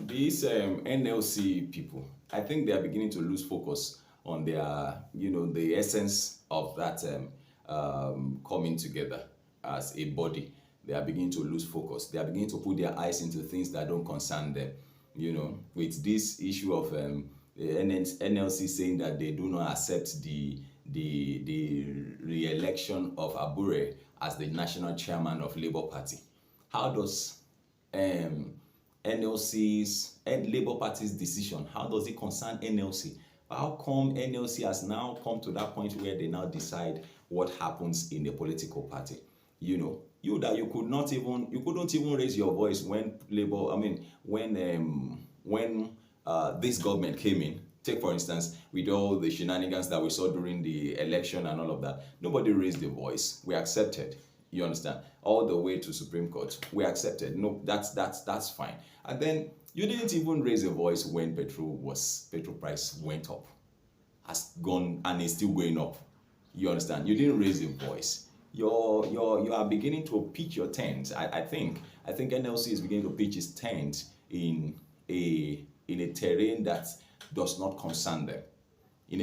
These NLC people, I think they are beginning to lose focus on their, the essence of that coming together as a body. They are beginning to lose focus. They are beginning to put their eyes into things that don't concern them. With this issue of the NLC saying that they do not accept the re-election of Abure as the national chairman of Labour Party. How does um, NLC's and Labour Party's decision, how does it concern NLC? How come NLC has now come to that point where they now decide what happens in the political party? You that you couldn't even raise your voice when Labour, when this government came in. Take for instance, with all the shenanigans that we saw during the election and all of that, nobody raised their voice. We accepted. You understand? All the way to Supreme Court, we accepted. No, that's fine. And then you didn't even raise a voice when petrol price went up, has gone and is still going up. You understand? You didn't raise a voice. You are beginning to pitch your tent. I think NLC is beginning to pitch its tent in a terrain that does not concern them. I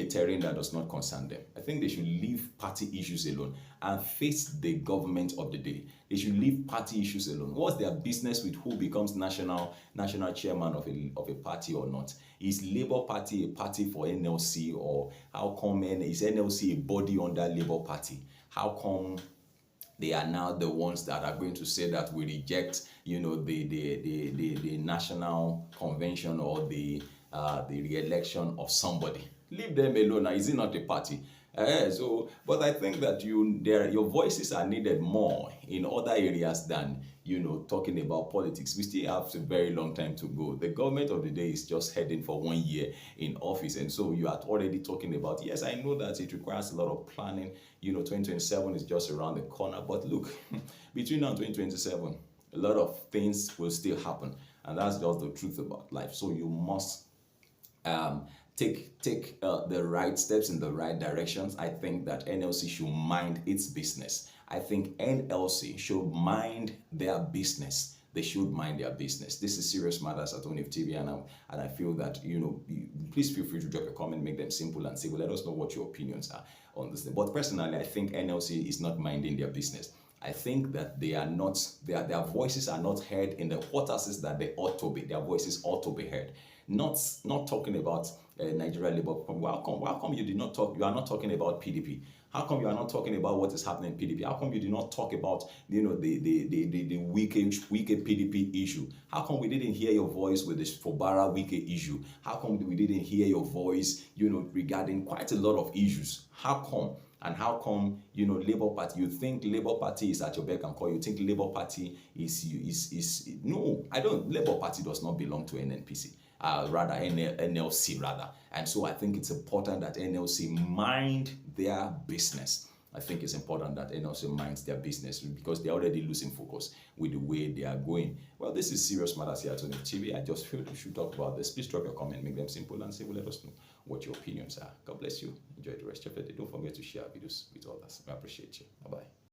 think they should leave party issues alone and face the government of the day. They should leave party issues alone. What's their business with who becomes national chairman of a party or not? Is Labour Party a party for NLC, or how come is NLC a body under Labour Party? How come they are now the ones that are going to say that we reject, the national convention or the re-election of somebody? Leave them alone. Is it not a party? But I think that your voices are needed more in other areas than talking about politics. We still have a very long time to go. The government of the day is just heading for 1 year in office, and so you are already talking about, yes, I know that it requires a lot of planning. 2027 is just around the corner, but look, between now and 2027, a lot of things will still happen, and that's just the truth about life. So you must take the right steps in the right directions. I think that NLC should mind its business. I think NLC should mind their business. They should mind their business. This is Serious Matters at ONIF TV, and I feel that please feel free to drop a comment, make them simple and civil. Let us know what your opinions are on this thing. But personally, I think NLC is not minding their business. I think that they are not, their voices are not heard in the quarters that they ought to be. Their voices ought to be heard. Not talking about Nigeria Labour. How come you did not talk? You are not talking about PDP. How come you are not talking about what is happening in PDP? How come you did not talk about the wicked PDP issue? How come we didn't hear your voice with this Fobara wicked issue? How come we didn't hear your voice regarding quite a lot of issues? How come? And how come, Labour Party, you think Labour Party is at your beck and call? You think Labour Party is no, I don't. Labour Party does not belong to NNPC, rather NLC rather. And so I think it's important that NLC mind their business. I think it's important that NLC minds their business, because they're already losing focus with the way they are going. Well, this is Serious Matters here at ONIF TV. I just feel we should talk about this. Please drop your comment, make them simple and civil. Let us know what your opinions are. God bless you. Enjoy the rest of the day. Don't forget to share videos with others. I appreciate you. Bye-bye.